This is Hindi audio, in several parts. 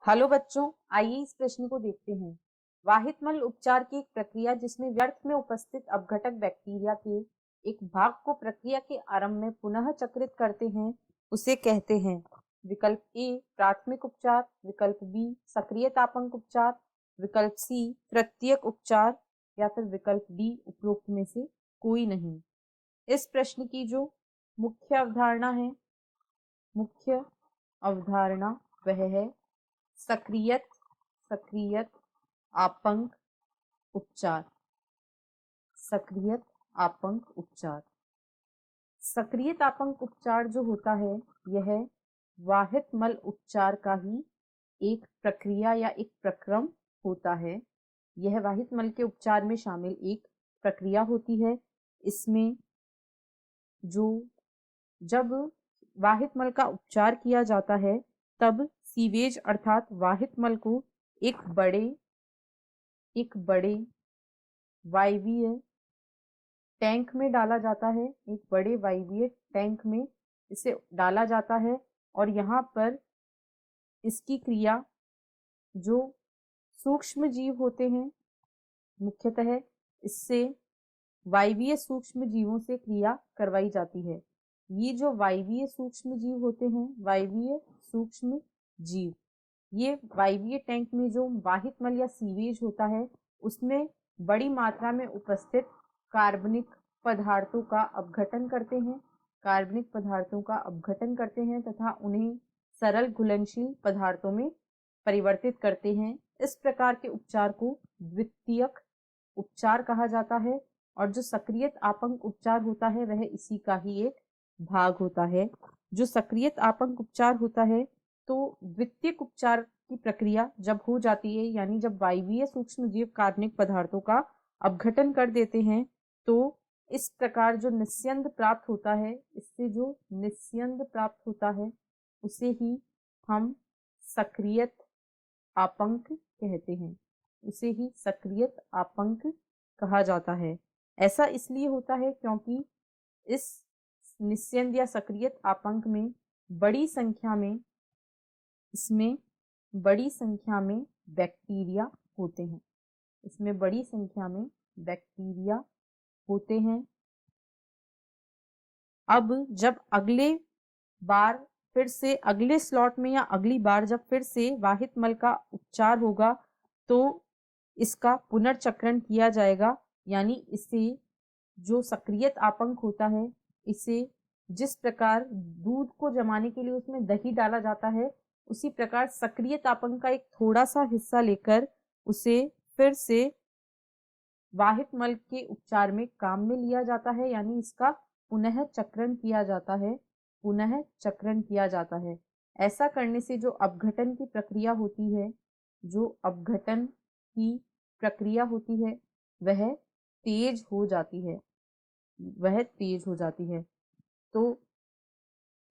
हेलो बच्चों, आइए इस प्रश्न को देखते हैं। वाहित मल उपचार की एक प्रक्रिया जिसमें व्यर्थ में उपस्थित अपघटक बैक्टीरिया के एक भाग को प्रक्रिया के आरंभ में पुनः चक्रित करते हैं, उसे कहते हैं। विकल्प ए प्राथमिक उपचार, विकल्प बी सक्रिय तापंक उपचार, विकल्प सी तृतीयक उपचार या फिर विकल्प डी उपरोक्त में से कोई नहीं। इस प्रश्न की जो मुख्य अवधारणा है, मुख्य अवधारणा वह है सक्रियत आपंक उपचार। सक्रियत आपंक उपचार, सक्रियत आपंक उपचार जो होता है यह वाहित मल उपचार का ही एक प्रक्रिया या एक प्रक्रम होता है। यह वाहित मल के उपचार में शामिल एक प्रक्रिया होती है। इसमें जो जब वाहित मल का उपचार किया जाता है तब सीवेज अर्थात वाहित मल को एक बड़े वायवीय टैंक में डाला जाता है। एक बड़े वायवीय टैंक में इसे डाला जाता है और यहाँ पर इसकी क्रिया जो सूक्ष्म जीव होते हैं, मुख्यतः इससे वायवीय सूक्ष्म जीवों से क्रिया करवाई जाती है। ये जो वायवीय सूक्ष्म जीव होते हैं, वायवीय सूक्ष्म जीव, ये वायवीय टैंक में जो वाहित मल या सीवेज होता है उसमें बड़ी मात्रा में उपस्थित कार्बनिक पदार्थों का अपघटन करते हैं। कार्बनिक पदार्थों का अपघटन करते हैं तथा उन्हें सरल घुलनशील पदार्थों में परिवर्तित करते हैं। इस प्रकार के उपचार को द्वितीयक उपचार कहा जाता है और जो सक्रियत आपंक उपचार होता है वह इसी का ही एक भाग होता है। जो सक्रियत आपंक उपचार होता है तो द्वितीयक उपचार की प्रक्रिया जब हो जाती है, यानी जब वायवीय सूक्ष्म जीव कार्बनिक पदार्थों का अपघटन कर देते हैं, तो इस प्रकार जो निस्यंद प्राप्त होता है, इससे जो निस्यंद प्राप्त होता है उसे ही हम सक्रियत आपंक कहते हैं। उसे ही सक्रियत आपंक कहा जाता है। ऐसा इसलिए होता है क्योंकि इस निस्यंद या सक्रियत आपंक में बड़ी संख्या में बैक्टीरिया होते हैं। इसमें बड़ी संख्या में बैक्टीरिया होते हैं। अब जब अगले बार फिर से अगले स्लॉट में या अगली बार जब फिर से वाहित मल का उपचार होगा तो इसका पुनर्चक्रण किया जाएगा, यानी इसे जो सक्रियत आपंक होता है, इसे जिस प्रकार दूध को जमाने के लिए उसमें दही डाला जाता है, उसी प्रकार सक्रियत आपंक का एक थोड़ा सा हिस्सा लेकर उसे फिर से वाहित मल के उपचार में काम में लिया जाता है, यानी इसका पुनः चक्रण किया जाता है। ऐसा करने से जो अपघटन की प्रक्रिया होती है, वह तेज हो जाती है। तो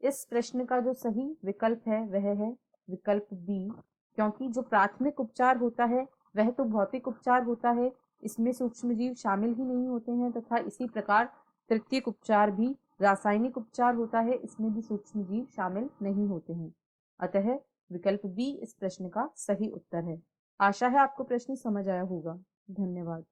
इस प्रश्न का जो सही विकल्प है वह है विकल्प बी, क्योंकि जो प्राथमिक उपचार होता है वह तो भौतिक उपचार होता है, इसमें सूक्ष्मजीव शामिल ही नहीं होते हैं, तथा इसी प्रकार तृतीयक उपचार भी रासायनिक उपचार होता है, इसमें भी सूक्ष्मजीव शामिल नहीं होते हैं। अतः विकल्प बी इस प्रश्न का सही उत्तर है। आशा है आपको प्रश्न समझ आया होगा। धन्यवाद।